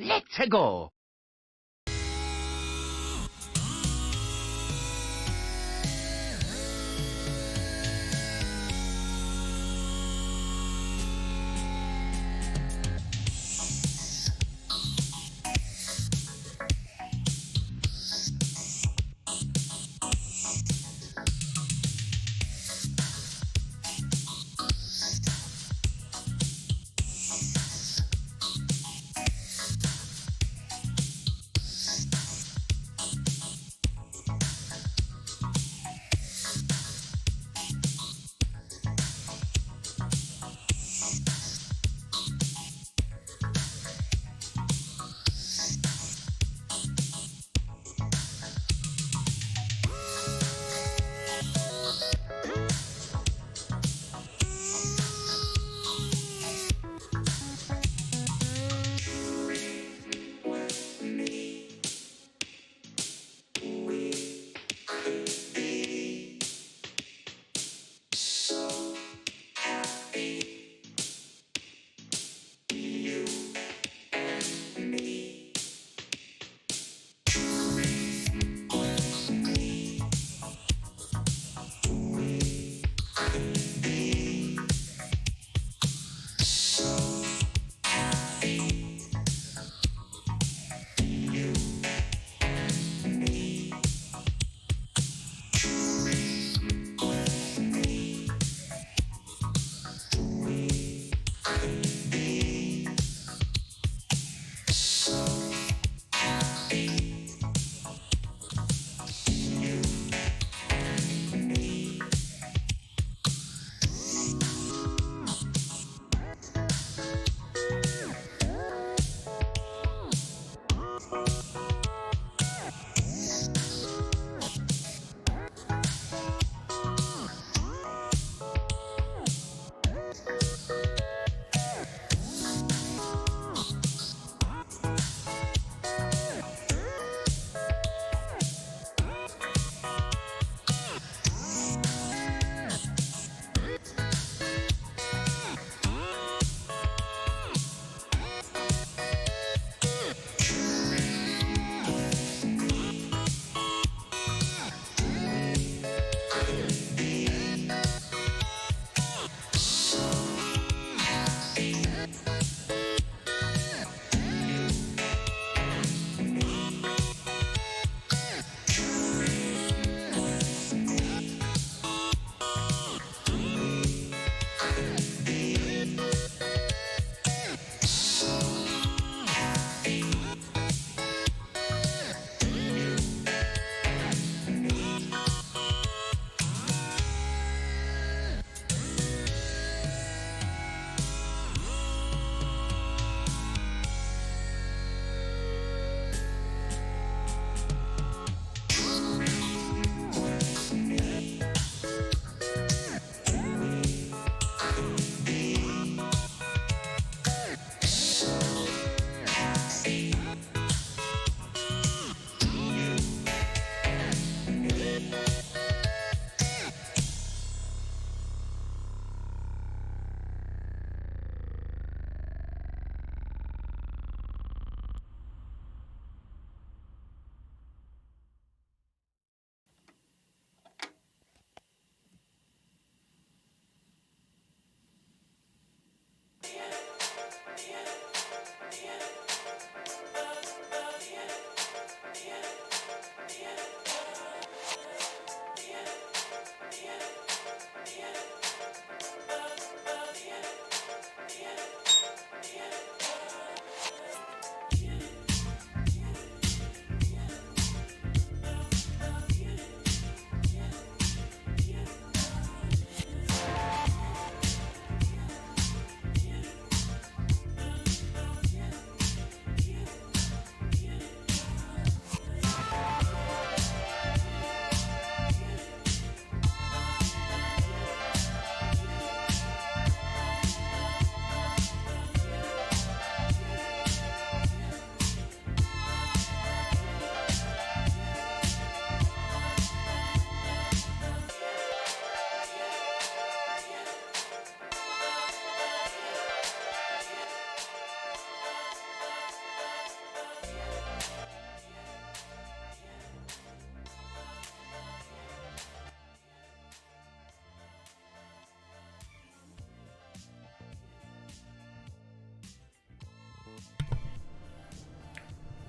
Let's go!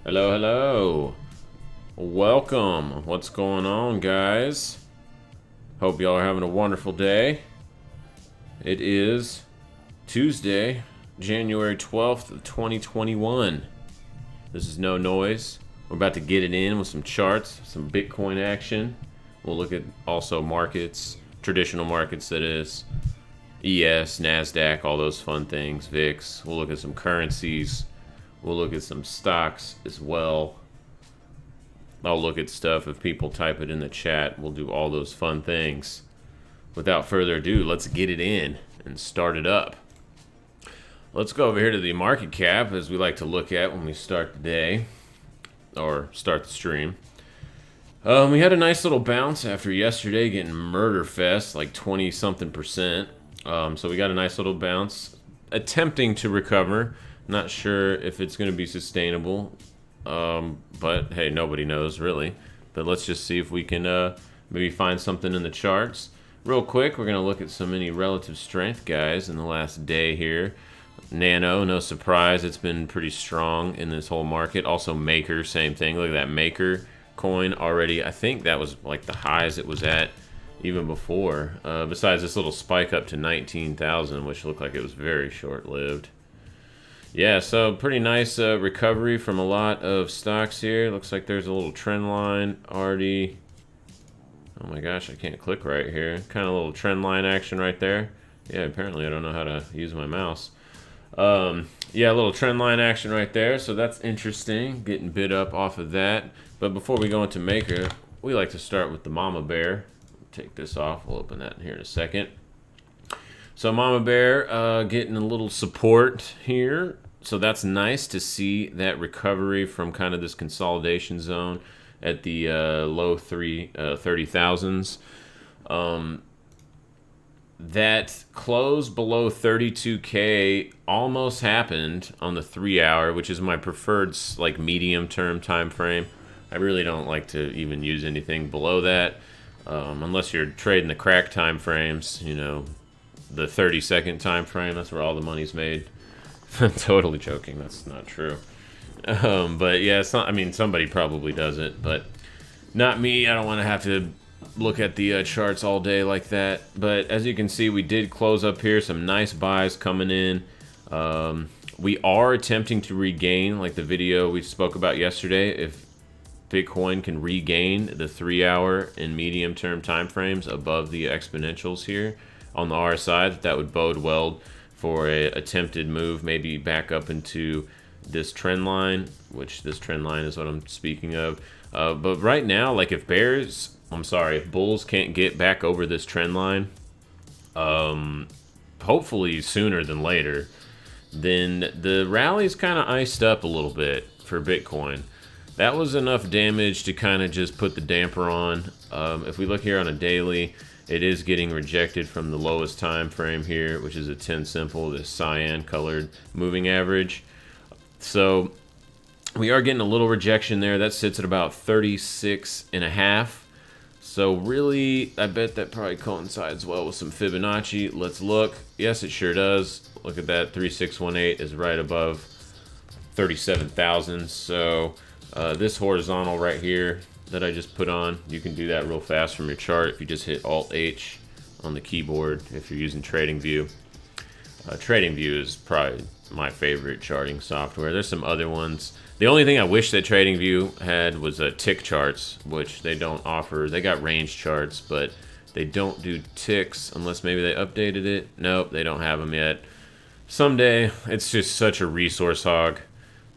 Hello, hello. Welcome. What's going on, guys? Hope y'all are having a wonderful day. It is Tuesday, January 12th of 2021. This is No Noise. We're about to get it in with some charts, some Bitcoin action. We'll look at also markets, traditional markets that is, ES, NASDAQ, all those fun things, VIX. We'll look at some currencies. We'll look at some stocks as well. I'll look at stuff if people type it in the chat. We'll do all those fun things. Without further ado, let's get it in and start it up. Let's go over here to the market cap, as we like to look at when we start the day or start the stream. We had a nice little bounce after yesterday getting murder fest, like 20-something%. So we got a nice little bounce, attempting to recover. Not sure if it's going to be sustainable, but hey, nobody knows really. But let's just see if we can maybe find something in the charts. Real quick, we're going to look at any relative strength, guys, in the last day here. Nano, no surprise, it's been pretty strong in this whole market. Also Maker, same thing. Look at that Maker coin already. I think that was like the highs it was at even before. Besides this little spike up to 19,000, which looked like it was very short-lived. Yeah, so pretty nice recovery from a lot of stocks here. Looks like there's a little trend line already. Oh my gosh, I can't click right here. Kind of a little trend line action right there. Yeah, apparently I don't know how to use my mouse. Yeah, a little trend line action right there. So that's interesting, getting bid up off of that. But before we go into Maker, we like to start with the Mama Bear. Take this off. We'll open that in here in a second. So Mama Bear getting a little support here. So that's nice to see that recovery from kind of this consolidation zone at the low 30,000s. That close below 32K almost happened on the 3-hour, which is my preferred like medium-term time frame. I really don't like to even use anything below that, unless you're trading the crack time frames, you know, the 30-second time frame. That's where all the money's made. Totally joking. That's not true. But yeah, it's not. I mean, somebody probably does it, but not me. I don't want to have to look at the charts all day like that. But as you can see, we did close up here. Some nice buys coming in. We are attempting to regain, like the video we spoke about yesterday, if Bitcoin can regain the 3-hour and medium-term time frames above the exponentials here on the RSI, that would bode well for a attempted move, maybe back up into this trend line, which this trend line is what I'm speaking of. But right now, like if bulls can't get back over this trend line, hopefully sooner than later, then the rally's kind of iced up a little bit for Bitcoin. That was enough damage to kind of just put the damper on. If we look here on a daily, it is getting rejected from the lowest time frame here, which is a 10 simple, this cyan colored moving average. So we are getting a little rejection there. That sits at about 36.5. So really, I bet that probably coincides well with some Fibonacci. Let's look. Yes, it sure does. Look at that. 3618 is right above 37,000. So this horizontal right here that I just put on, you can do that real fast from your chart if you just hit Alt-H on the keyboard if you're using TradingView. TradingView is probably my favorite charting software. There's some other ones. The only thing I wish that TradingView had was tick charts, which they don't offer. They got range charts, but they don't do ticks unless maybe they updated it. Nope, they don't have them yet. Someday, it's just such a resource hog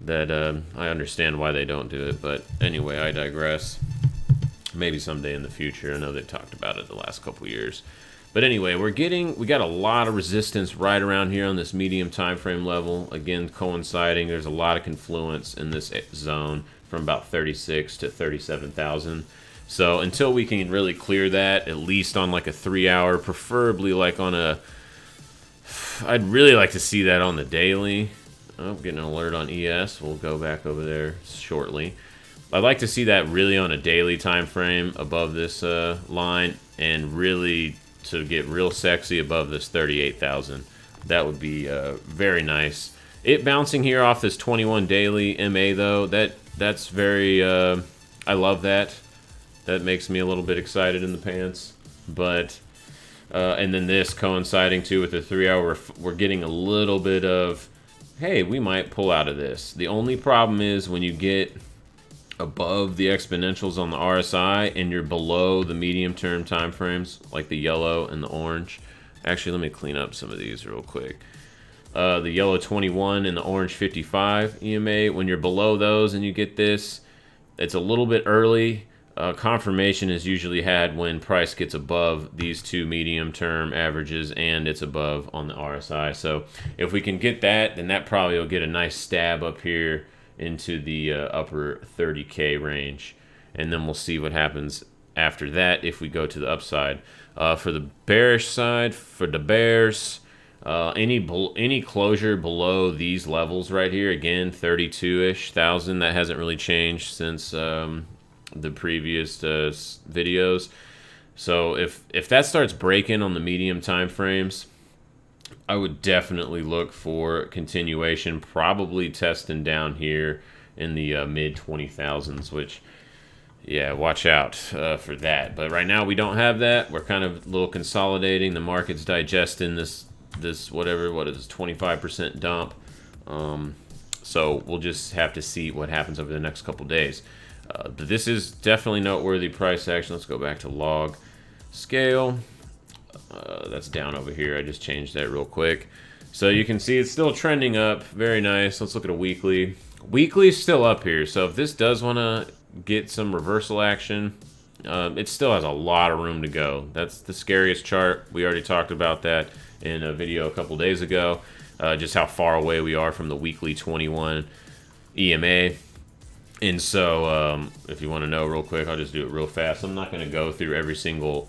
that I understand why they don't do it. But anyway, I digress. Maybe someday in the future. I know they talked about it the last couple years. But anyway, we got a lot of resistance right around here on this medium time frame level. Again, coinciding, there's a lot of confluence in this zone from about 36 to 37,000. So until we can really clear that, at least on like a 3-hour, preferably like on I'd really like to see that on the daily. Oh, getting an alert on ES. We'll go back over there shortly. I'd like to see that really on a daily time frame above this line, and really to get real sexy above this 38,000. That would be very nice. It bouncing here off this 21 daily MA though, that that's very, I love that. That makes me a little bit excited in the pants. But, and then this coinciding too with the 3 hour, we're getting a little bit of, hey, we might pull out of this. The only problem is when you get above the exponentials on the RSI and you're below the medium term time frames, like the yellow and the orange. Actually, let me clean up some of these real quick. The yellow 21 and the orange 55 EMA, when you're below those and you get this, it's a little bit early. Confirmation is usually had when price gets above these two medium term averages and it's above on the RSI. So if we can get that, then that probably will get a nice stab up here into the upper 30K range. And then we'll see what happens after that if we go to the upside. For the bearish side, for the bears, any closure below these levels right here, again 32-ish thousand, that hasn't really changed since the previous videos. So if that starts breaking on the medium time frames, I would definitely look for continuation, probably testing down here in the mid 20,000s, which, yeah, watch out for that. But right now we don't have that. We're kind of a little consolidating. The market's digesting this whatever, what is 25% dump. So we'll just have to see what happens over the next couple days. But this is definitely noteworthy price action. Let's go back to log scale. That's down over here. I just changed that real quick. So you can see it's still trending up. Very nice. Let's look at a weekly. Weekly's still up here. So if this does want to get some reversal action, it still has a lot of room to go. That's the scariest chart. We already talked about that in a video a couple days ago. Just how far away we are from the weekly 21 EMA. And so if you want to know real quick, I'll just do it real fast. I'm not going to go through every single,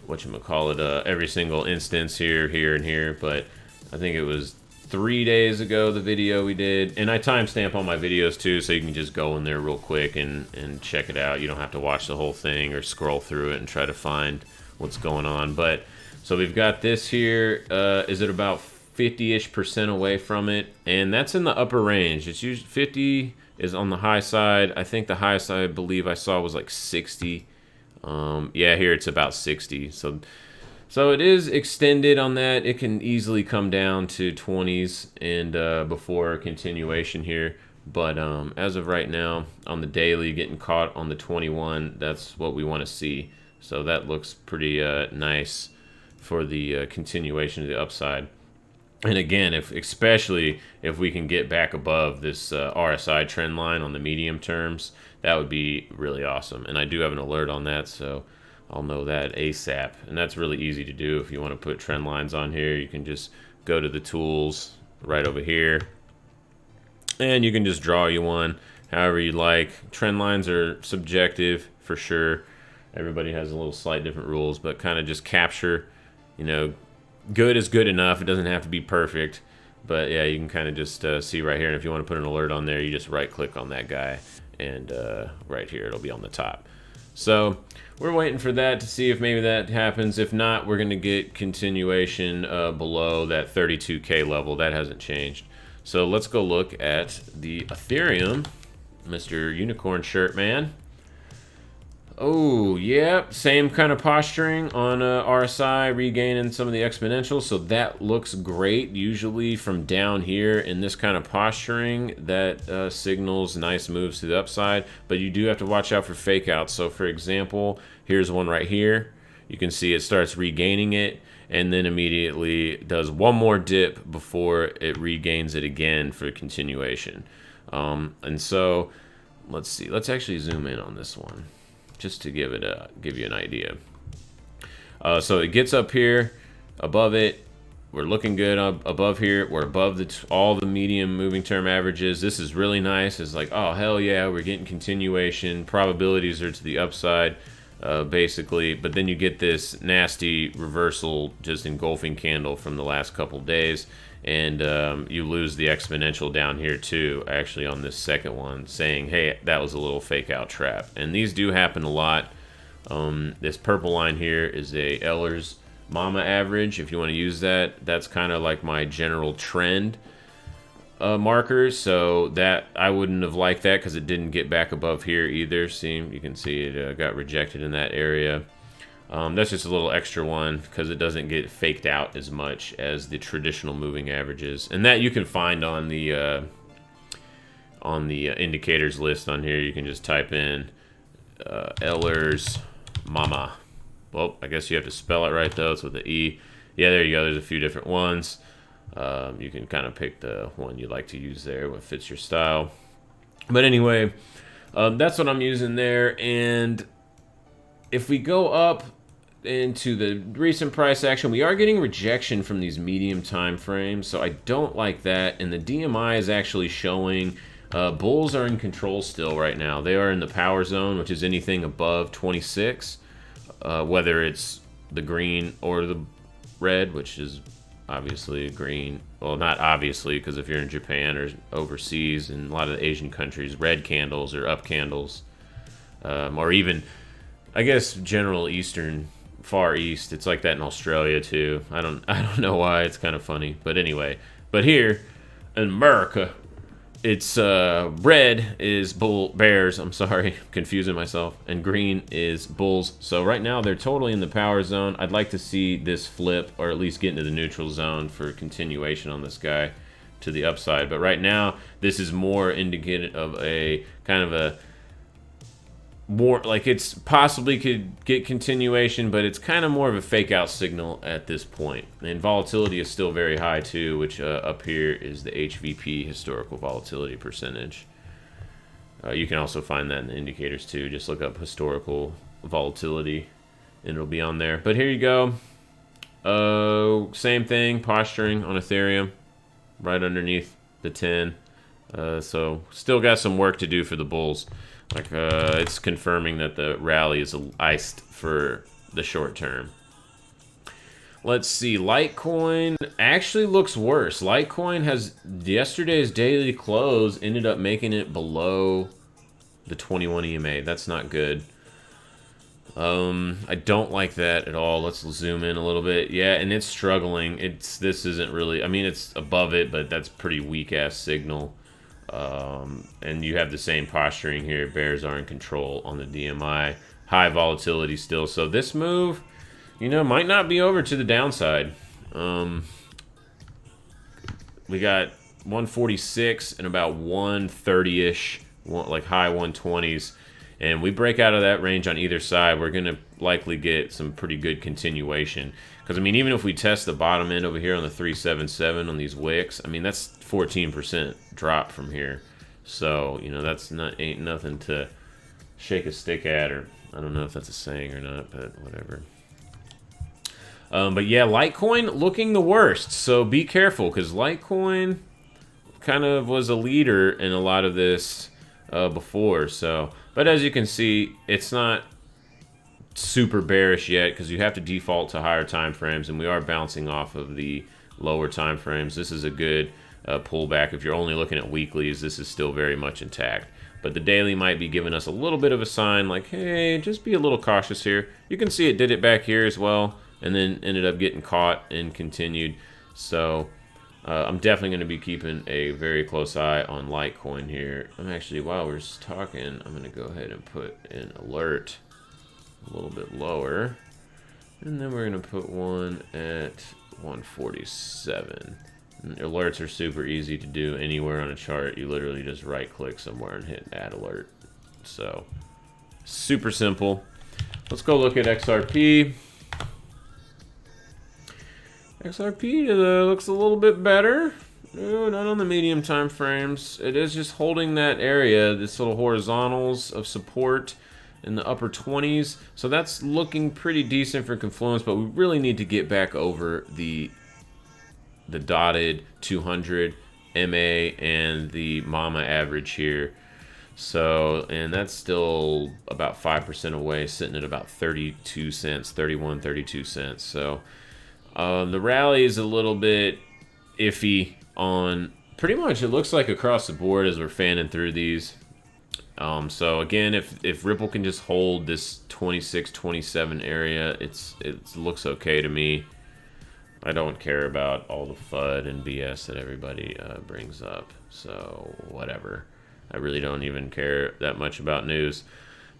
every single instance here, and here, but I think it was 3 days ago the video we did, and I timestamp all my videos too, so you can just go in there real quick and check it out. You don't have to watch the whole thing or scroll through it and try to find what's going on. But so we've got this here. Is it about 50-ish% away from it? And that's in the upper range. It's usually 50 is on the high side. I think the highest I believe I saw was like 60. Yeah, here it's about 60. So it is extended on that. It can easily come down to 20s and before continuation here. But as of right now, on the daily, getting caught on the 21, that's what we want to see. So that looks pretty nice for the continuation of the upside. And again, especially if we can get back above this RSI trend line on the medium terms, that would be really awesome. And I do have an alert on that, so I'll know that ASAP. And that's really easy to do. If you want to put trend lines on here, you can just go to the tools right over here, and you can just draw you one however you like. Trend lines are subjective for sure. Everybody has a little slight different rules, but kind of just capture, good is good enough. It doesn't have to be perfect, but yeah, you can kind of just see right here. And if you want to put an alert on there, you just right click on that guy, and right here it'll be on the top. So we're waiting for that to see if maybe that happens. If not, we're going to get continuation below that 32K level. That hasn't changed. So let's go look at the Ethereum, Mr. Unicorn Shirt Man. Oh, yeah, same kind of posturing on RSI, regaining some of the exponentials, so that looks great. Usually from down here in this kind of posturing, that signals nice moves to the upside, but you do have to watch out for fake outs. So for example, here's one right here. You can see it starts regaining it, and then immediately does one more dip before it regains it again for continuation. And so, let's see, let's actually zoom in on this one, just to give you an idea. So it gets up here, above it. We're looking good above here. We're above all the medium moving term averages. This is really nice. It's like, oh, hell yeah, we're getting continuation. Probabilities are to the upside, basically. But then you get this nasty reversal, just engulfing candle from the last couple days. And you lose the exponential down here too, actually on this second one, saying, hey, that was a little fake out trap. And these do happen a lot. This purple line here is a Eller's Mama average. If you want to use that, that's kind of like my general trend. markers, so that I wouldn't have liked that because it didn't get back above here either. See, you can see it got rejected in that area. That's just a little extra one because it doesn't get faked out as much as the traditional moving averages, and that you can find on the indicators list on here. You can just type in Eller's Mama. Well, I guess you have to spell it right though. It's with the E. Yeah, there you go. There's a few different ones. You can kind of pick the one you like to use there, what fits your style. But anyway, that's what I'm using there. And if we go up into the recent price action, we are getting rejection from these medium time frames, so I don't like that. And the DMI is actually showing bulls are in control still right now. They are in the power zone, which is anything above 26, whether it's the green or the red, which is obviously green. Well, not obviously, because if you're in Japan or overseas in a lot of the Asian countries, red candles or up candles, or even, I guess, general Eastern, Far East. It's like that in Australia too. I don't know why. It's kind of funny, but anyway. But here in America, it's red is bears. I'm sorry, confusing myself. And green is bulls. So right now they're totally in the power zone. I'd like to see this flip, or at least get into the neutral zone for continuation on this guy to the upside. But right now this is more indicative of a kind of a more like it's possibly could get continuation, but it's kind of more of a fake out signal at this point. And volatility is still very high too, which up here is the HVP, historical volatility percentage. You can also find that in the indicators too. Just look up historical volatility and it'll be on there. But here you go. Same thing, posturing on Ethereum right underneath the 10. So still got some work to do for the bulls. Like, it's confirming that the rally is iced for the short term. Let's see. Litecoin actually looks worse. Litecoin has yesterday's daily close ended up making it below the 21 EMA. That's not good. I don't like that at all. Let's zoom in a little bit. Yeah, and it's struggling. This isn't really, I mean, it's above it, but that's pretty weak ass signal. And you have the same posturing here. Bears are in control on the DMI. High volatility still. So this move, you know, might not be over to the downside. We got 146 and about 130-ish, like high 120s. And we break out of that range on either side, we're going to likely get some pretty good continuation. Because, I mean, even if we test the bottom end over here on the 377 on these wicks, I mean, that's 14% drop from here. So, you know, that's ain't nothing to shake a stick at, or I don't know if that's a saying or not, but whatever. But yeah, Litecoin looking the worst. So be careful, because Litecoin kind of was a leader in a lot of this before. So, but as you can see, it's not super bearish yet because you have to default to higher time frames, and we are bouncing off of the lower time frames. This is a good pullback. If you're only looking at weeklies, this is still very much intact. But the daily might be giving us a little bit of a sign like, hey, just be a little cautious here. You can see it did it back here as well, and then ended up getting caught and continued. So I'm definitely going to be keeping a very close eye on Litecoin here. I'm actually, while we're talking, I'm going to go ahead and put an alert a little bit lower. And then we're going to put one at 147. And alerts are super easy to do anywhere on a chart. You literally just right click somewhere and hit add alert. So super simple. Let's go look at XRP. XRP looks a little bit better. No, not on the medium time frames. It is just holding that area, this little horizontals of support in the upper 20s. So that's looking pretty decent for confluence, but we really need to get back over the dotted 200 MA and the MAMA average here. So, and that's still about 5% away, sitting at about 32 cents, 31, 32 cents. So the rally is a little bit iffy on pretty much, it looks like across the board as we're fanning through these. So again, if Ripple can just hold this 26, 27 area, it looks okay to me. I don't care about all the FUD and BS that everybody brings up. So whatever. I really don't even care that much about news.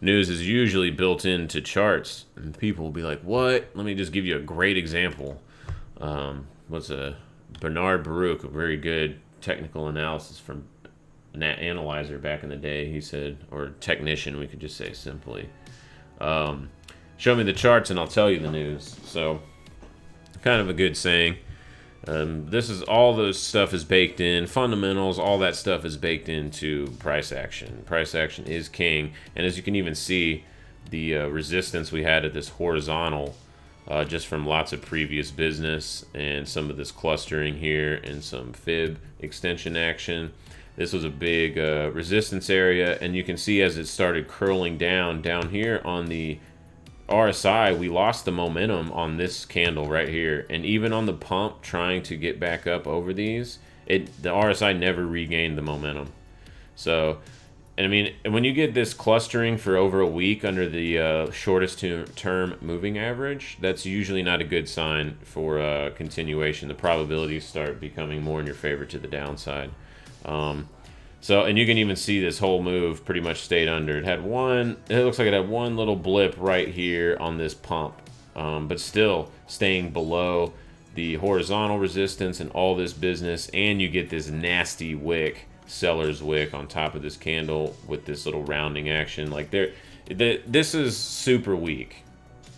News is usually built into charts, and people will be like, "What?" Let me just give you a great example. What's a Bernard Baruch, a very good technical analysis from analyzer back in the day. He said, or technician, we could just say simply. Show me the charts and I'll tell you the news. So, kind of a good saying. This is all those stuff is baked in. Fundamentals, all that stuff is baked into price action. Price action is king. And as you can even see, the resistance we had at this horizontal, just from lots of previous business and some of this clustering here and some fib extension action. This was a big resistance area. And you can see as it started curling down here on the RSI, we lost the momentum on this candle right here, and even on the pump trying to get back up over these, the RSI never regained the momentum. So, and I mean, when you get this clustering for over a week under the shortest term moving average, that's usually not a good sign for continuation. The probabilities start becoming more in your favor to the downside. So, and you can even see this whole move pretty much stayed under. It looks like it had one little blip right here on this pump, but still staying below the horizontal resistance and all this business. And you get this nasty wick, seller's wick on top of this candle with this little rounding action. Like this is super weak.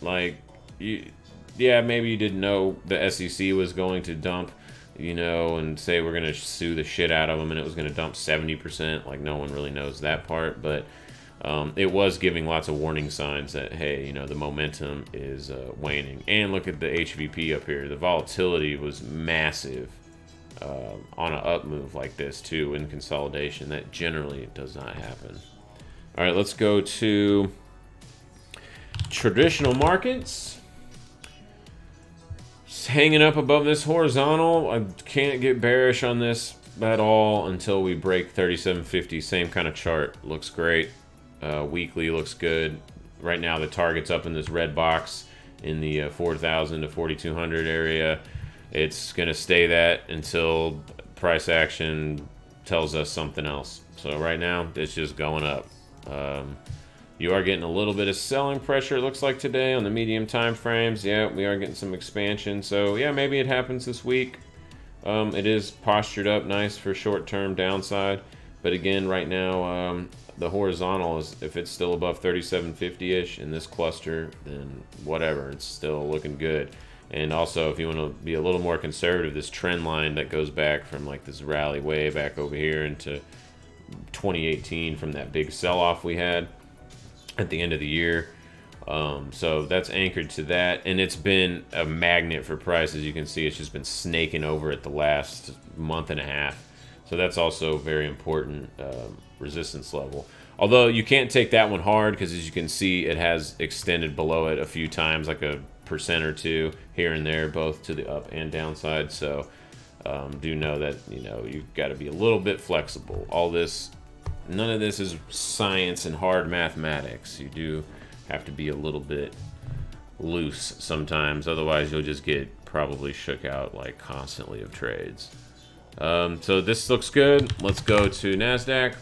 Like, yeah, maybe you didn't know the SEC was going to dump, and say we're going to sue the shit out of them and it was going to dump 70%. Like, no one really knows that part, but it was giving lots of warning signs that, hey, the momentum is waning. And look at the HVP up here. The volatility was massive on an up move like this, too, in consolidation. That generally does not happen. All right, let's go to traditional markets. Hanging up above this horizontal. I can't get bearish on this at all until we break 3750. Same kind of chart. Looks great. Weekly looks good. Right now the target's up in this red box in the 4,000 to 4,200 area. It's going to stay that until price action tells us something else. So right now it's just going up. You are getting a little bit of selling pressure, it looks like, today on the medium time frames. Yeah, we are getting some expansion. So, yeah, maybe it happens this week. It is postured up nice for short-term downside. But, again, right now, the horizontal is, if it's still above 3750-ish in this cluster, then whatever. It's still looking good. And also, if you want to be a little more conservative, this trend line that goes back from, like, this rally way back over here into 2018 from that big sell-off we had at the end of the year. So that's anchored to that, and it's been a magnet for price. As you can see, it's just been snaking over it the last month and a half. So that's also very important resistance level. Although you can't take that one hard, because as you can see, it has extended below it a few times, like a % or two here and there, both to the up and downside. So do know that you've got to be a little bit flexible. None of this is science and hard mathematics. You do have to be a little bit loose sometimes. Otherwise, you'll just get probably shook out like constantly of trades. So this looks good. Let's go to NASDAQ.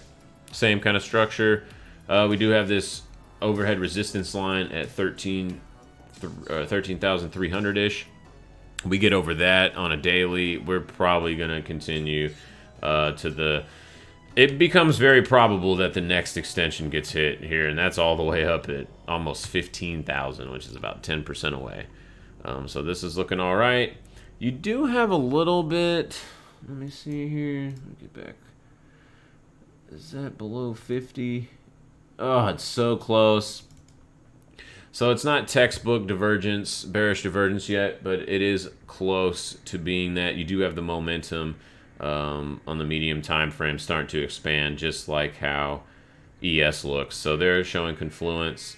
Same kind of structure. We do have this overhead resistance line at 13,300-ish. We get over that on a daily. We're probably going to continue to the... It becomes very probable that the next extension gets hit here, and that's all the way up at almost 15,000, which is about 10% away. So this is looking all right. You do have a little bit... Let me see here. Let me get back. Is that below 50? Oh, it's so close. So it's not textbook divergence, bearish divergence yet, but it is close to being that. You do have the momentum on the medium time frame starting to expand, just like how ES looks. So they're showing confluence,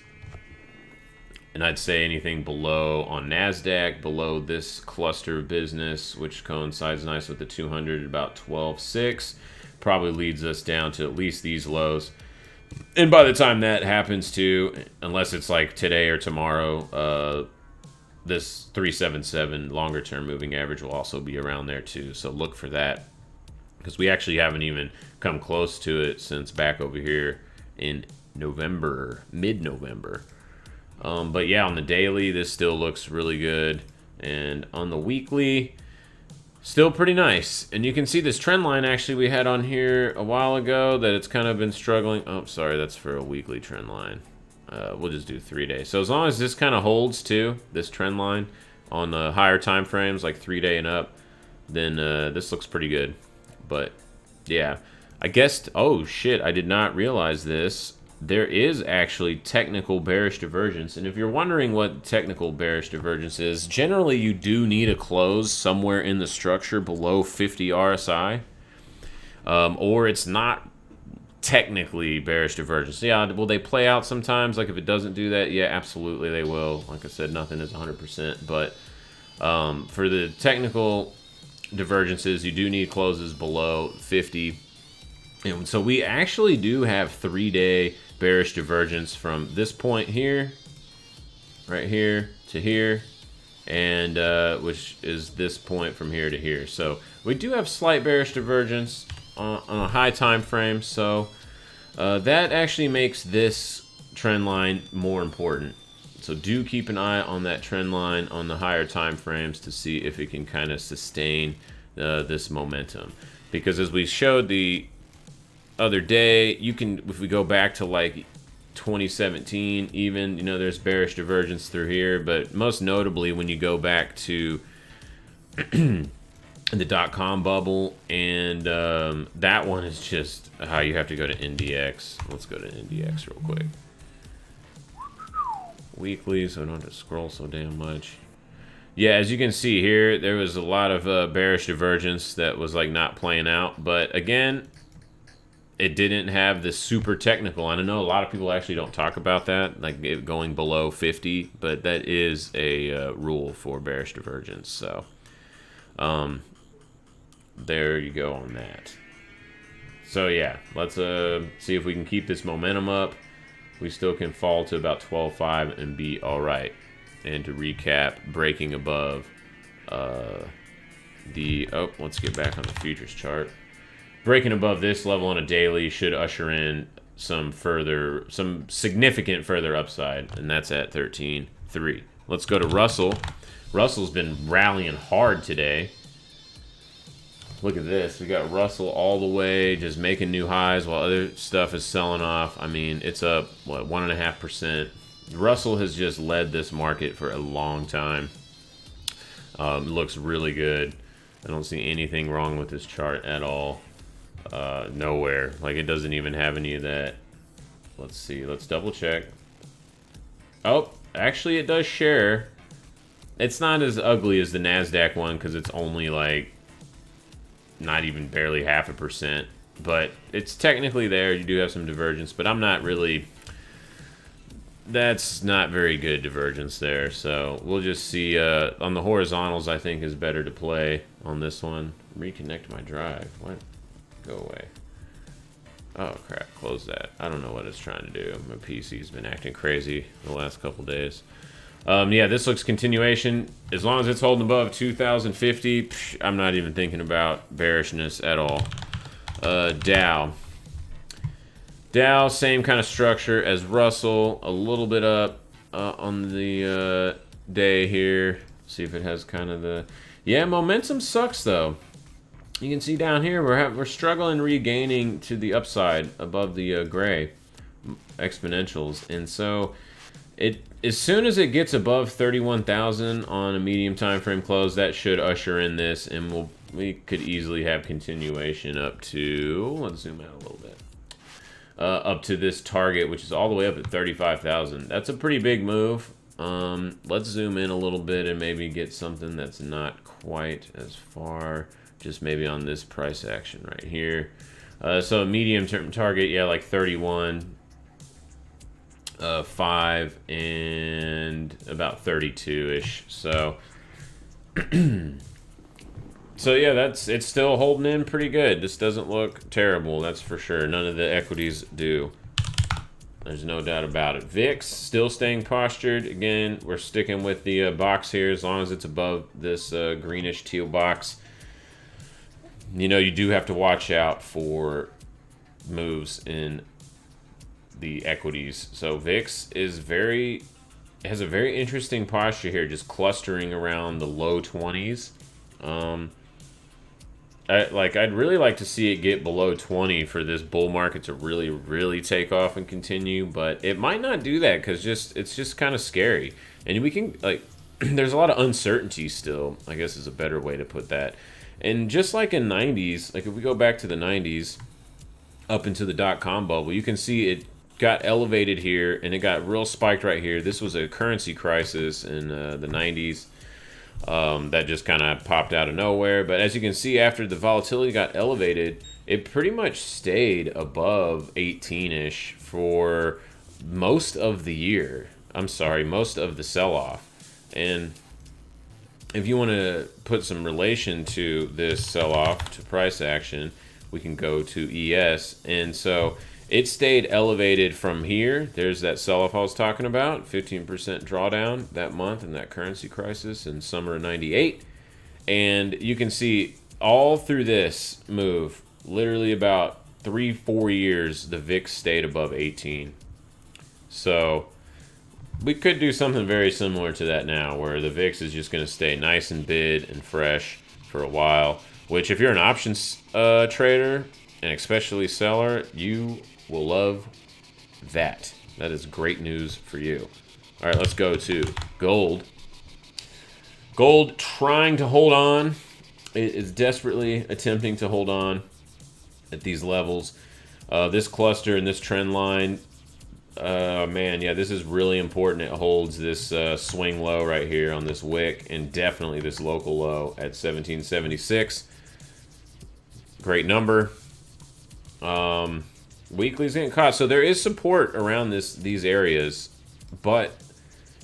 and I'd say anything below on NASDAQ, below this cluster of business, which coincides nice with the 200 at about 12.6, probably leads us down to at least these lows. And by the time that happens too, unless it's like today or tomorrow, this 377 longer term moving average will also be around there too. So look for that, because we actually haven't even come close to it since back over here in November, mid-November. But yeah, on the daily, this still looks really good. And on the weekly, still pretty nice. And you can see this trend line actually we had on here a while ago that it's kind of been struggling. Oh, sorry, that's for a weekly trend line. We'll just do 3 days. So as long as this kind of holds too, this trend line on the higher time frames, like 3 day and up, then this looks pretty good. But yeah, I guess, oh shit, I did not realize this. There is actually technical bearish divergence. And if you're wondering what technical bearish divergence is, generally you do need a close somewhere in the structure below 50 RSI. Or it's not technically bearish divergence. Yeah, will they play out sometimes? Like if it doesn't do that, yeah, absolutely they will. Like I said, nothing is 100%. But for the technical divergences, you do need closes below 50. And so we actually do have 3 day bearish divergence from this point here, right here to here, and which is this point from here to here. So we do have slight bearish divergence on a high time frame. So that actually makes this trend line more important. So do keep an eye on that trend line on the higher time frames to see if it can kind of sustain this momentum. Because as we showed the other day, you can, if we go back to like 2017 even, you know, there's bearish divergence through here. But most notably when you go back to the dot-com bubble, and that one is just how you have to go to NDX. Let's go to NDX real quick. Weekly, so I don't have to scroll so damn much. Yeah, as you can see here, there was a lot of bearish divergence that was like not playing out. But again, it didn't have the super technical. And I know a lot of people actually don't talk about that, like it going below 50, but that is a rule for bearish divergence. So there you go on that. So yeah, let's see if we can keep this momentum up. We still can fall to about 12.5 and be all right. And to recap, breaking above let's get back on the futures chart. Breaking above this level on a daily should usher in some significant further upside, and that's at 13.3. Let's go to Russell. Russell's been rallying hard today. Look at this. We got Russell all the way, just making new highs while other stuff is selling off. I mean, it's up, what, 1.5%. Russell has just led this market for a long time. Looks really good. I don't see anything wrong with this chart at all. Nowhere. Like, it doesn't even have any of that. Let's see. Let's double check. Oh, actually, it does share. It's not as ugly as the NASDAQ one because it's only like not even barely 0.5%, but it's technically there. You do have some divergence, but I'm not really, that's not very good divergence there. So we'll just see. On the horizontals, I think is better to play on this one. Reconnect my drive. What? Go away. Oh crap, close that. I don't know what it's trying to do. My PC's been acting crazy the last couple days. Yeah, this looks continuation. As long as it's holding above 2050, I'm not even thinking about bearishness at all. Dow, same kind of structure as Russell. A little bit up on the day here. See if it has kind of the... Yeah, momentum sucks though. You can see down here we're struggling regaining to the upside above the gray exponentials, and so as soon as it gets above 31,000 on a medium time frame close, that should usher in this, and we could easily have continuation up to, let's zoom out a little bit, up to this target, which is all the way up at 35,000. That's a pretty big move. Let's zoom in a little bit and maybe get something that's not quite as far, just maybe on this price action right here. So a medium term target, yeah, like 31. 5 and about 32-ish. So so yeah, it's still holding in pretty good. This doesn't look terrible, that's for sure. None of the equities do. There's no doubt about it. VIX still staying postured. Again, we're sticking with the box here as long as it's above this greenish teal box. You know, you do have to watch out for moves in the equities. So VIX is has a very interesting posture here, just clustering around the low 20s. I'd really like to see it get below 20 for this bull market to really take off and continue, but it might not do that because it's just kind of scary. And we can, like, there's a lot of uncertainty still, I guess is a better way to put that. And just like in 90s, like if we go back to the 90s, up into the dot-com bubble, you can see it got elevated here and it got real spiked right here. This was a currency crisis in the 90s. That just kind of popped out of nowhere. But as you can see, after the volatility got elevated, it pretty much stayed above 18-ish for most of the year. I'm sorry, most of the sell-off. And if you want to put some relation to this sell-off to price action, we can go to ES. And so it stayed elevated from here. There's that sell-off I was talking about, 15% drawdown that month in that currency crisis in summer of 98. And you can see all through this move, literally about 3-4 years, the VIX stayed above 18. So we could do something very similar to that now, where the VIX is just going to stay nice and bid and fresh for a while, which if you're an options trader, and especially seller, you will love that. That is great news for you. All right, let's go to gold. Gold trying to hold on. It is desperately attempting to hold on at these levels. This cluster and this trend line, man, yeah, this is really important. It holds this swing low right here on this wick, and definitely this local low at 1776. Great number. Weekly's getting caught, so there is support around these areas, but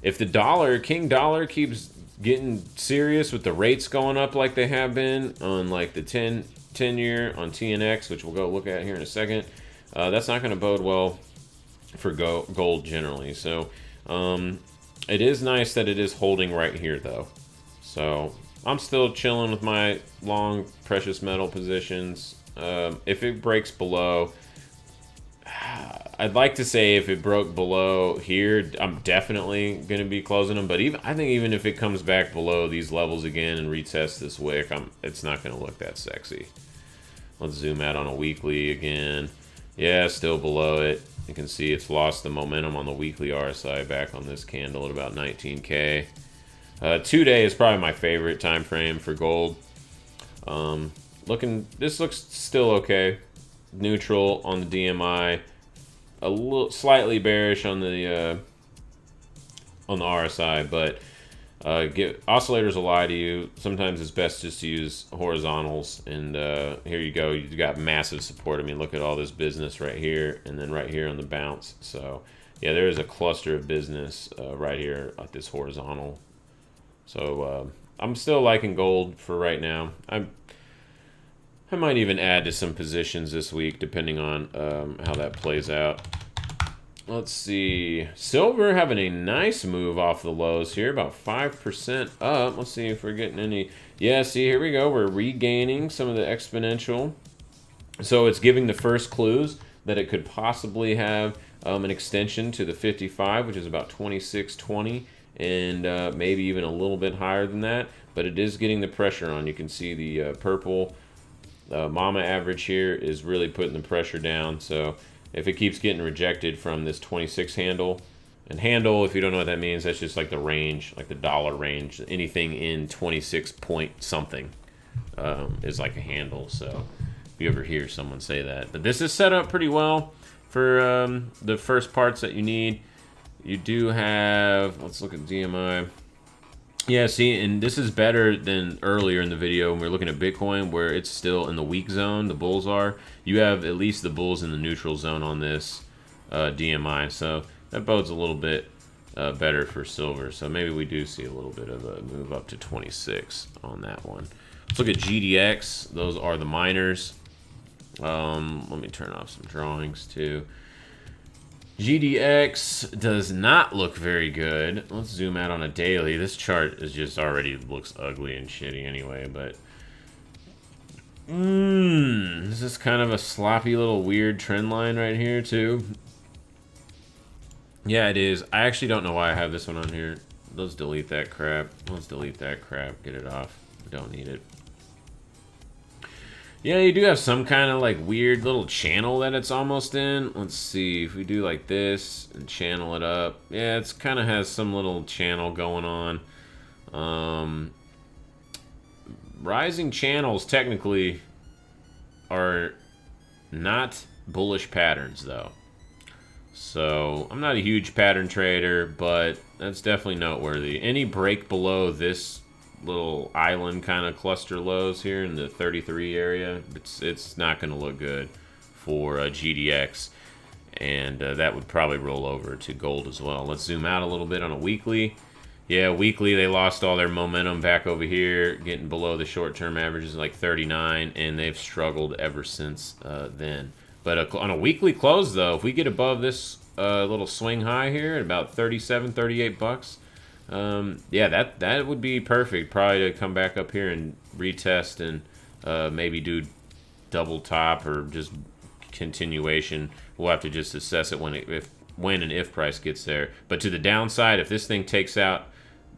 if the king dollar keeps getting serious with the rates going up like they have been on like the 10-year on TNX, which we'll go look at here in a second, that's not going to bode well for gold generally. So it is nice that it is holding right here though. So I'm still chilling with my long precious metal positions. If it breaks below, I'd like to say if it broke below here, I'm definitely going to be closing them. But I think even if it comes back below these levels again and retests this wick, it's not going to look that sexy. Let's zoom out on a weekly again. Yeah, still below it. You can see it's lost the momentum on the weekly RSI back on this candle at about 19K. 2-day is probably my favorite time frame for gold. This looks still okay. Neutral on the DMI, a little slightly bearish on the RSI, but oscillators will lie to you. Sometimes it's best just to use horizontals, and here you go. You got massive support. I mean, look at all this business right here, and then right here on the bounce. So yeah, there is a cluster of business right here at this horizontal. So I'm still liking gold for right now. I might even add to some positions this week, depending on how that plays out. Let's see. Silver having a nice move off the lows here, about 5% up. Let's see if we're getting any. Yeah, see, here we go. We're regaining some of the exponential. So it's giving the first clues that it could possibly have an extension to the 55, which is about 26.20, and maybe even a little bit higher than that. But it is getting the pressure on. You can see the purple Mama average here is really putting the pressure down. So if it keeps getting rejected from this 26 handle, and handle, if you don't know what that means, that's just like the range, like the dollar range. Anything in 26 point something is like a handle. So if you ever hear someone say that. But this is set up pretty well for the first parts that you need. You do have, let's look at DMI. Yeah, see, and this is better than earlier in the video when we were looking at Bitcoin, where it's still in the weak zone, the bulls are. You have at least the bulls in the neutral zone on this DMI, so that bodes a little bit better for silver. So maybe we do see a little bit of a move up to 26 on that one. Let's look at GDX. Those are the miners. Let me turn off some drawings too. GDX does not look very good. Let's zoom out on a daily. This chart is just already looks ugly and shitty anyway, but this is kind of a sloppy little weird trend line right here too. Yeah, it is. I actually don't know why I have this one on here. Let's delete that crap. Let's delete that crap. Get it off. We don't need it. Yeah, you do have some kind of like weird little channel that it's almost in. Let's see if we do like this and channel it up. Yeah, it's kind of has some little channel going on. Rising channels technically are not bullish patterns though. So I'm not a huge pattern trader, but that's definitely noteworthy. Any break below this little island kind of cluster lows here in the 33 area, it's not going to look good for GDX, and that would probably roll over to gold as well. Let's zoom out a little bit on a weekly. Yeah, weekly they lost all their momentum back over here, getting below the short-term averages like 39, and they've struggled ever since then. But on a weekly close though, if we get above this little swing high here at about 37, 38 bucks, yeah, that would be perfect. Probably to come back up here and retest and maybe do double top or just continuation. We'll have to just assess it when and if price gets there. But to the downside, if this thing takes out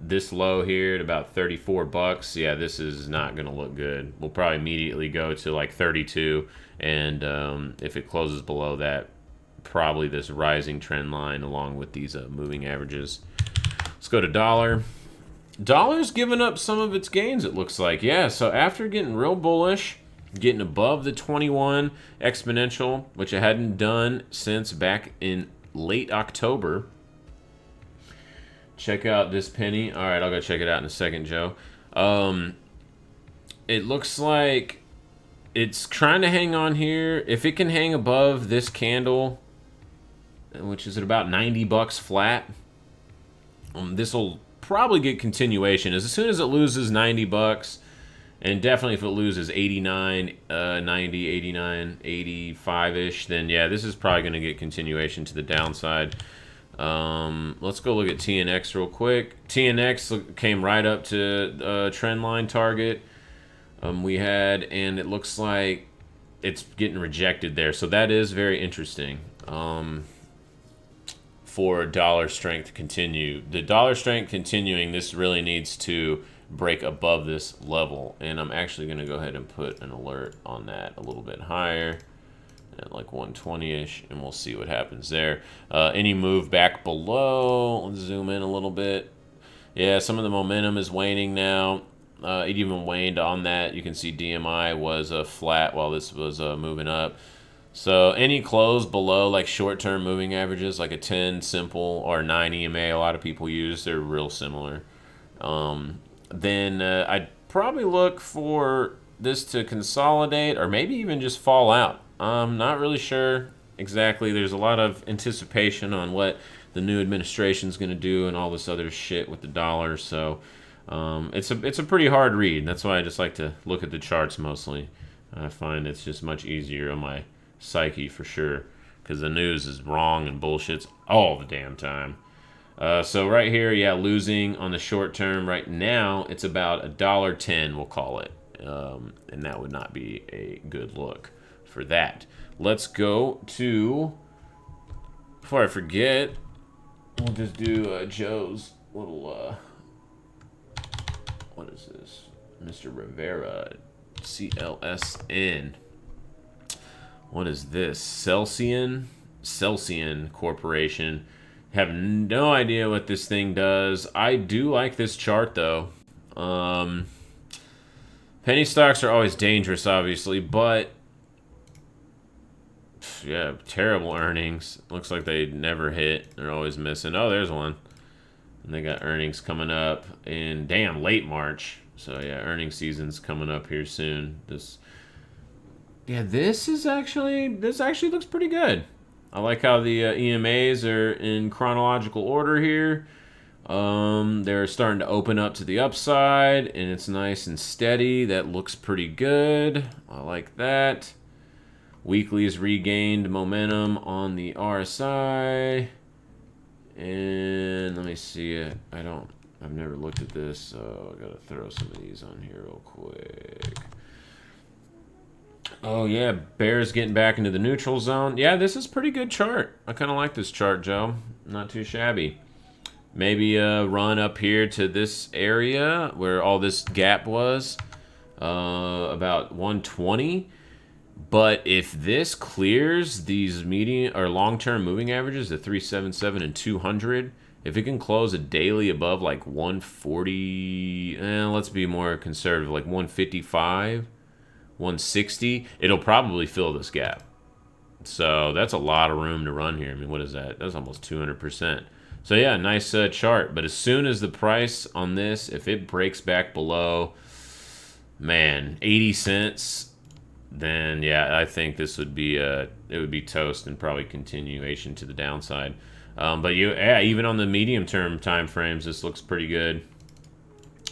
this low here at about 34 bucks, yeah, this is not going to look good. We'll probably immediately go to like 32, and if it closes below that, probably this rising trend line along with these moving averages. Let's go to dollar. Dollar's given up some of its gains, it looks like. Yeah, so after getting real bullish, getting above the 21 exponential, which it hadn't done since back in late October. Check out this penny. All right, I'll go check it out in a second, Joe. It looks like it's trying to hang on here. If it can hang above this candle, which is at about 90 bucks flat, this will probably get continuation. As soon as it loses 90 bucks, and definitely if it loses 89, 90, 89, 85-ish, then yeah, this is probably going to get continuation to the downside. Let's go look at TNX real quick. TNX came right up to trend line target we had, and it looks like it's getting rejected there. So that is very interesting. For dollar strength to continue. The dollar strength continuing, this really needs to break above this level. And I'm actually going to go ahead and put an alert on that a little bit higher at like 120-ish, and we'll see what happens there. Any move back below, let's zoom in a little bit. Yeah, some of the momentum is waning now. It even waned on that. You can see DMI was flat while this was moving up. So any close below like short-term moving averages, like a 10 simple or 9 EMA, a lot of people use, they're real similar. Then I'd probably look for this to consolidate or maybe even just fall out. I'm not really sure exactly. There's a lot of anticipation on what the new administration is going to do and all this other shit with the dollar. So it's a pretty hard read. That's why I just like to look at the charts mostly. I find it's just much easier on my psyche for sure, because the news is wrong and bullshits all the damn time. So right here, yeah, losing on the short term right now, it's about $1.10, we'll call it, and that would not be a good look for that. Let's go to, before I forget, we'll just do Joe's little what is this, Mr. Rivera, CLSN. What is this? Celsian Corporation. Have no idea what this thing does. I do like this chart though. Penny stocks are always dangerous, obviously, but yeah, terrible earnings. Looks like they never hit. They're always missing. Oh, there's one. And they got earnings coming up in damn late March. So yeah, earnings season's coming up here soon. This actually looks pretty good. I like how the EMAs are in chronological order here. They're starting to open up to the upside, and it's nice and steady. That looks pretty good. I like that. Weekly's regained momentum on the RSI. And let me see it. I've never looked at this, so I gotta throw some of these on here real quick. Oh yeah, Bears getting back into the neutral zone. Yeah, this is a pretty good chart. I kind of like this chart, Joe. Not too shabby. Maybe a run up here to this area where all this gap was, about 120. But if this clears these median or long-term moving averages, the 377 and 200, if it can close a daily above like 140, let's be more conservative, like 155, 160, it'll probably fill this gap. So that's a lot of room to run here. I mean, what is that? That's almost 200%. So yeah, nice chart. But as soon as the price on this, if it breaks back below, man, 80 cents, then yeah, I think this would be it would be toast and probably continuation to the downside. But even on the medium-term time frames, this looks pretty good.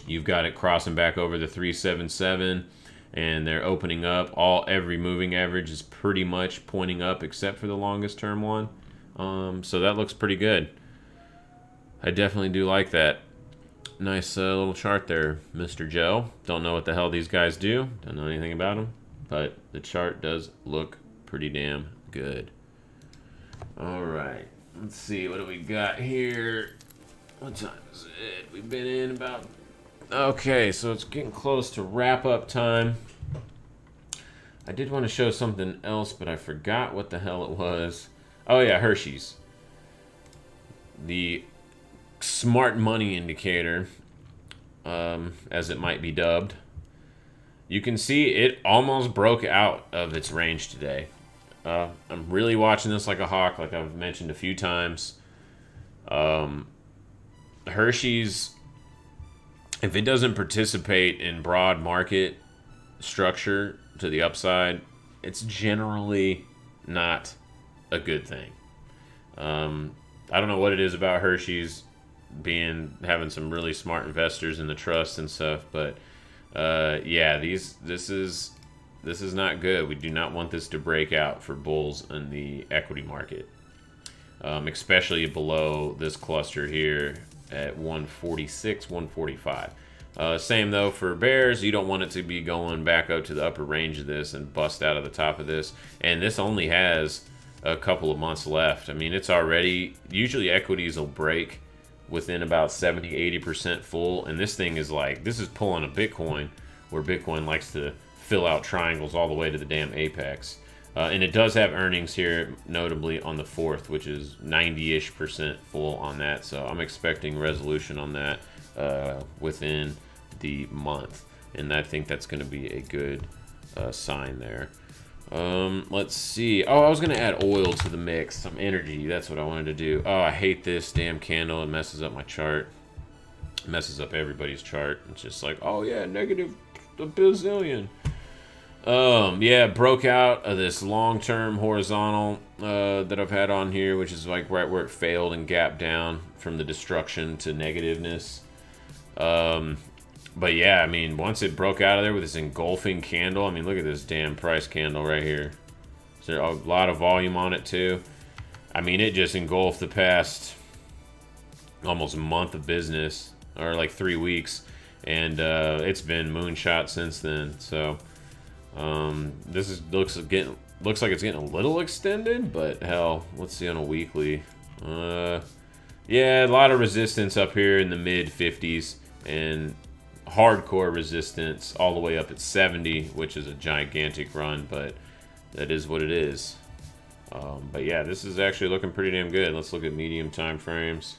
You've got it crossing back over the 377, and they're opening up. Every moving average is pretty much pointing up except for the longest term one. So that looks pretty good. I definitely do like that. Nice little chart there, Mr. Joe. Don't know what the hell these guys do. Don't know anything about them. But the chart does look pretty damn good. All right. Let's see. What do we got here? What time is it? We've been in about... Okay, so it's getting close to wrap-up time. I did want to show something else, but I forgot what the hell it was. Oh, yeah, Hershey's. The smart money indicator, as it might be dubbed. You can see it almost broke out of its range today. I'm really watching this like a hawk, like I've mentioned a few times. Hershey's, if it doesn't participate in broad market structure to the upside, it's generally not a good thing. I don't know what it is about Hershey's having some really smart investors in the trust and stuff, but yeah, this is not good. We do not want this to break out for bulls in the equity market, especially below this cluster here at 146, 145. Same though for bears. You don't want it to be going back up to the upper range of this and bust out of the top of this. And this only has a couple of months left. I mean, it's already, usually equities will break within about 70-80% full, and this thing is like, this is pulling a Bitcoin, where Bitcoin likes to fill out triangles all the way to the damn apex. And it does have earnings here, notably on the 4th, which is 90-ish% full on that, so I'm expecting resolution on that within the month, and I think that's going to be a good sign there. Let's see. Oh, I was going to add oil to the mix. Some energy. That's what I wanted to do. Oh, I hate this damn candle. It messes up my chart. It messes up everybody's chart. It's just like, oh yeah, negative a bazillion. Yeah, broke out of this long-term horizontal that I've had on here, which is like right where it failed and gapped down from the destruction to negativeness. But yeah, I mean, once it broke out of there with this engulfing candle, I mean, look at this damn price candle right here. There's a lot of volume on it too. I mean, it just engulfed the past almost a month of business, or like 3 weeks, and it's been moonshot since then. So this looks like it's getting a little extended, but hell, let's see on a weekly. Yeah, a lot of resistance up here in the mid 50s and hardcore resistance all the way up at 70, which is a gigantic run, but that is what it is. But yeah, this is actually looking pretty damn good. Let's look at medium time frames.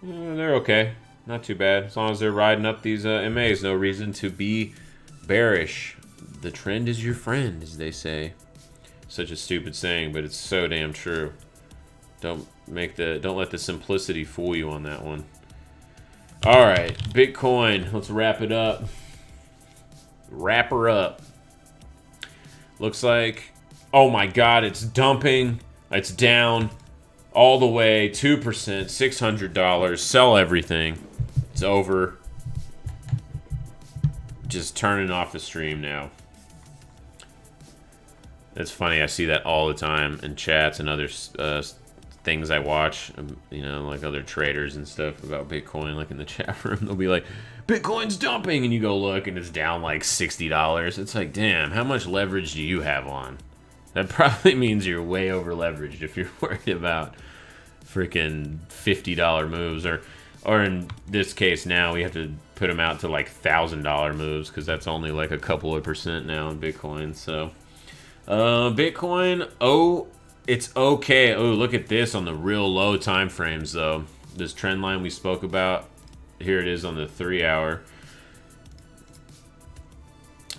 They're okay, not too bad, as long as they're riding up these MAs. No reason to be bearish. The trend is your friend, as they say. Such a stupid saying, but it's so damn true. Don't let the simplicity fool you on that one. All right, Bitcoin. Let's wrap it up. Wrap her up. Looks like, oh my God, it's dumping. It's down all the way 2%, $600. Sell everything. It's over. Just turning off the stream now. It's funny. I see that all the time in chats and other things I watch. You know, like other traders and stuff about Bitcoin. Like in the chat room, they'll be like, "Bitcoin's dumping," and you go look, and it's down like $60. It's like, damn, how much leverage do you have on? That probably means you're way over leveraged if you're worried about freaking $50 moves, or in this case now we have to put them out to like $1,000 moves because that's only like a couple of percent now in Bitcoin. So Bitcoin, oh, it's okay. Oh, look at this on the real low time frames though. This trend line we spoke about, here it is on the 3 hour.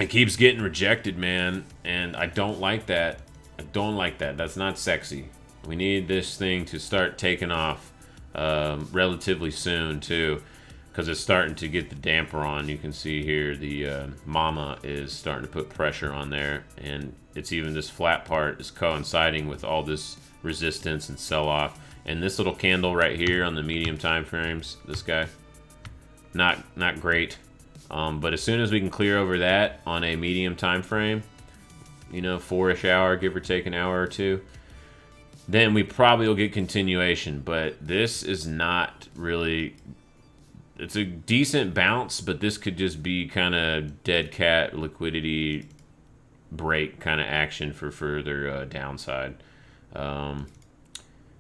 It keeps getting rejected, man, and I don't like that. I don't like that. That's not sexy. We need this thing to start taking off relatively soon too, because it's starting to get the damper on. You can see here the mama is starting to put pressure on there, and it's even this flat part is coinciding with all this resistance and sell-off. And this little candle right here on the medium time frames, this guy, not great. But as soon as we can clear over that on a medium time frame, you know, 4-ish hour, give or take an hour or two, then we probably will get continuation. But this is not really, it's a decent bounce, but this could just be kind of dead cat liquidity break kind of action for further downside.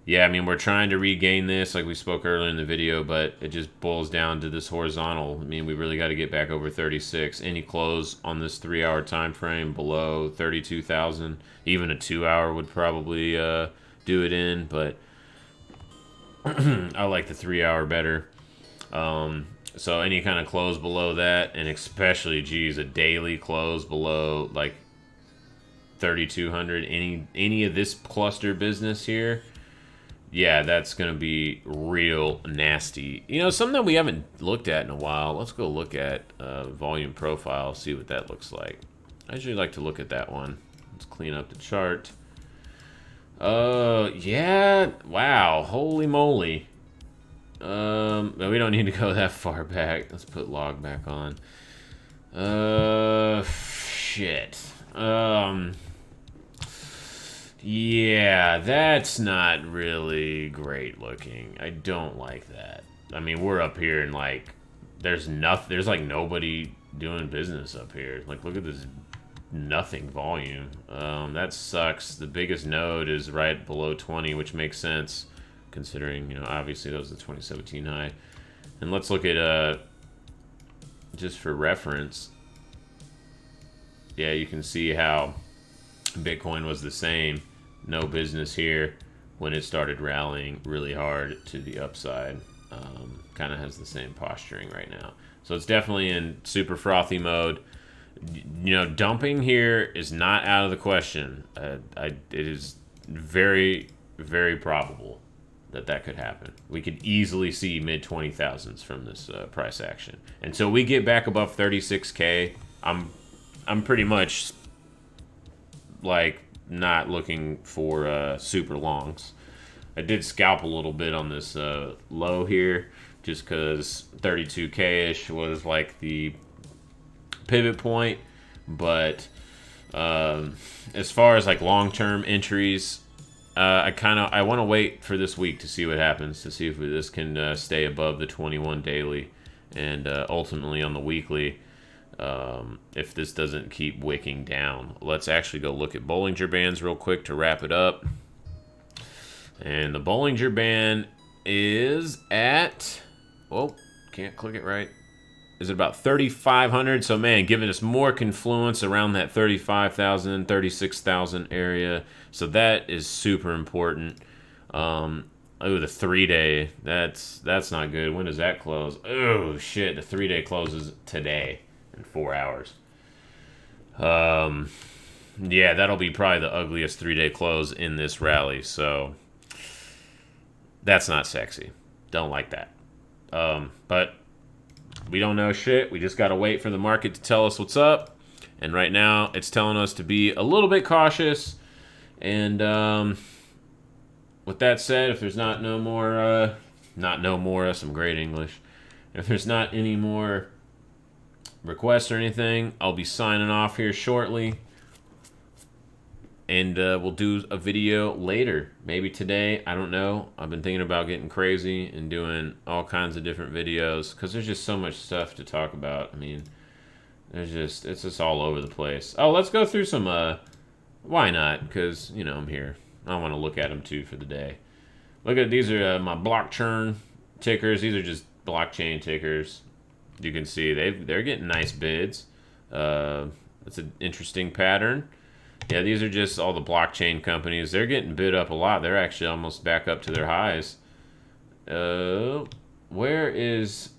Yeah, I mean, we're trying to regain this like we spoke earlier in the video, but it just boils down to this horizontal. I mean, we really got to get back over 36. Any close on this 3 hour time frame below 32,000, even a 2 hour would probably do it in, but I like the 3 hour better. So any kind of close below that, and especially, geez, a daily close below like 3,200, any of this cluster business here, yeah, that's going to be real nasty. You know, something we haven't looked at in a while. Let's go look at volume profile, see what that looks like. I usually like to look at that one. Let's clean up the chart. Yeah, wow, holy moly. But we don't need to go that far back. Let's put log back on. Shit. Yeah, that's not really great looking. I don't like that. I mean, we're up here and like, there's like nobody doing business up here. Like, look at this nothing volume. That sucks. The biggest node is right below 20, which makes sense considering, you know, obviously that was the 2017 high. And let's look at, just for reference, yeah, you can see how Bitcoin was the same. No business here when it started rallying really hard to the upside. Kind of has the same posturing right now. So it's definitely in super frothy mode. You know, dumping here is not out of the question. It is very, very probable that could happen. We could easily see mid 20,000s from this price action. Until we get back above 36K, I'm pretty much like not looking for super longs. I did scalp a little bit on this low here just because 32K-ish was like the pivot point, but as far as like long-term entries, I want to wait for this week to see what happens, to see if this can stay above the 21 daily, and ultimately on the weekly, if this doesn't keep wicking down. Let's actually go look at Bollinger Bands real quick to wrap it up. And the Bollinger Band is at, oh, can't click it right, is at about 3,500. So, man, giving us more confluence around that 35,000, 36,000 area. So that is super important. Oh, the 3-day, that's not good. When does that close? Oh, shit, the 3-day closes today in 4 hours. Yeah, that'll be probably the ugliest 3-day close in this rally. So that's not sexy. Don't like that. But we don't know shit. We just got to wait for the market to tell us what's up. And right now, it's telling us to be a little bit cautious. And with that said, if there's not more, some great English. If there's not any more requests or anything, I'll be signing off here shortly. And we'll do a video later. Maybe today. I don't know. I've been thinking about getting crazy and doing all kinds of different videos because there's just so much stuff to talk about. I mean, it's just all over the place. Oh, let's go through some, why not? Because, you know, I'm here. I want to look at them too for the day. Look at, these are my block churn tickers. These are just blockchain tickers. You can see they're getting nice bids. It's an interesting pattern. Yeah, these are just all the blockchain companies. They're getting bid up a lot. They're actually almost back up to their highs. Why is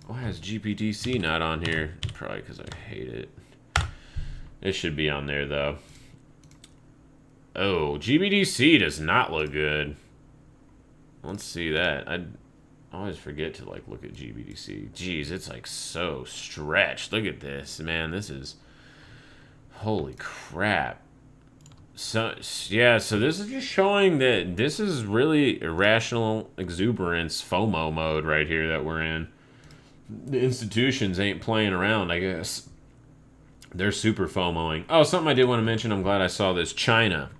GPTC not on here? Probably because I hate it. It should be on there, though. Oh, GBDC does not look good. Let's see that. I always forget to, like, look at GBDC. Jeez, it's, like, so stretched. Look at this, man. This is... Holy crap. So, yeah, so this is just showing that this is really irrational exuberance FOMO mode right here that we're in. The institutions ain't playing around, I guess. They're super FOMOing. Oh, something I did want to mention. I'm glad I saw this. China.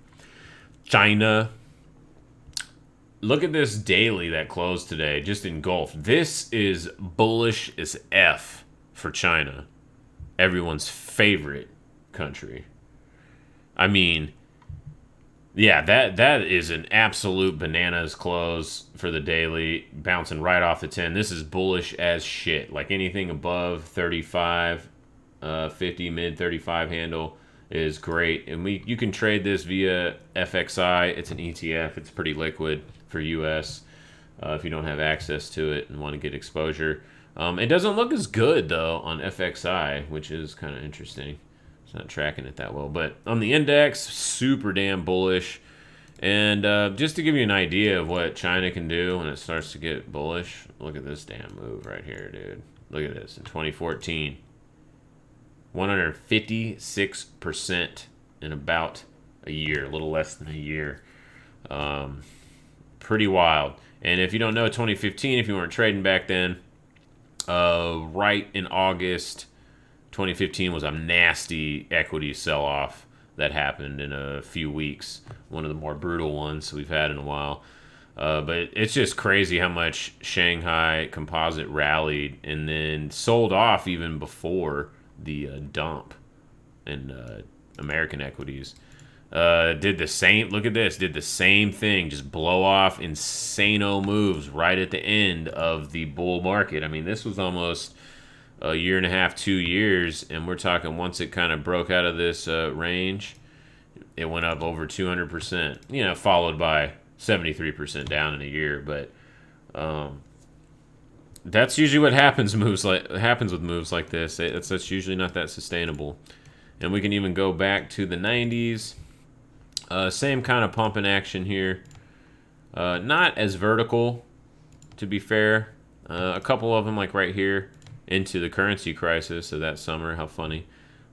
Look at this daily that closed today, just engulfed. This is bullish as F for China. Everyone's favorite country. I mean, yeah, that is an absolute bananas close for the daily, bouncing right off the 10. This is bullish as shit. Like anything above 35, 50, mid 35 handle is great. And you can trade this via FXI. It's an ETF. It's pretty liquid for US if you don't have access to it and want to get exposure. It doesn't look as good, though, on FXI, which is kind of interesting. It's not tracking it that well. But on the index, super damn bullish. And just to give you an idea of what China can do when it starts to get bullish, look at this damn move right here, dude. Look at this. In 2014, 156% in about a year, a little less than a year. Pretty wild. And if you don't know 2015, if you weren't trading back then, right in August 2015 was a nasty equity sell-off that happened in a few weeks. One of the more brutal ones we've had in a while. But it's just crazy how much Shanghai Composite rallied and then sold off even before the dump in American equities. Did the same, look at this, did the same thing, just blow off insano moves right at the end of the bull market. I mean, this was almost a year and a half, 2 years, and we're talking once it kind of broke out of this range, it went up over 200%, you know, followed by 73% down in a year. But that's usually what happens with moves like this. That's usually not that sustainable. And we can even go back to the 90s. Same kind of pumping action here. Not as vertical, to be fair. A couple of them, like right here, into the currency crisis of that summer. How funny.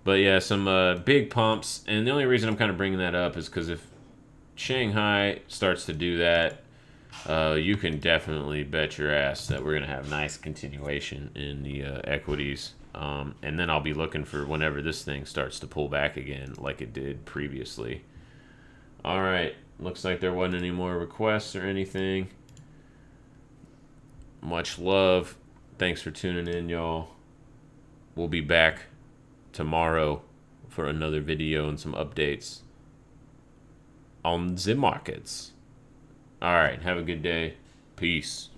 But yeah, some big pumps. And the only reason I'm kind of bringing that up is because if Shanghai starts to do that, you can definitely bet your ass that we're going to have nice continuation in the equities. And then I'll be looking for whenever this thing starts to pull back again like it did previously. All right. Looks like there wasn't any more requests or anything. Much love. Thanks for tuning in, y'all. We'll be back tomorrow for another video and some updates on the markets. All right. Have a good day. Peace.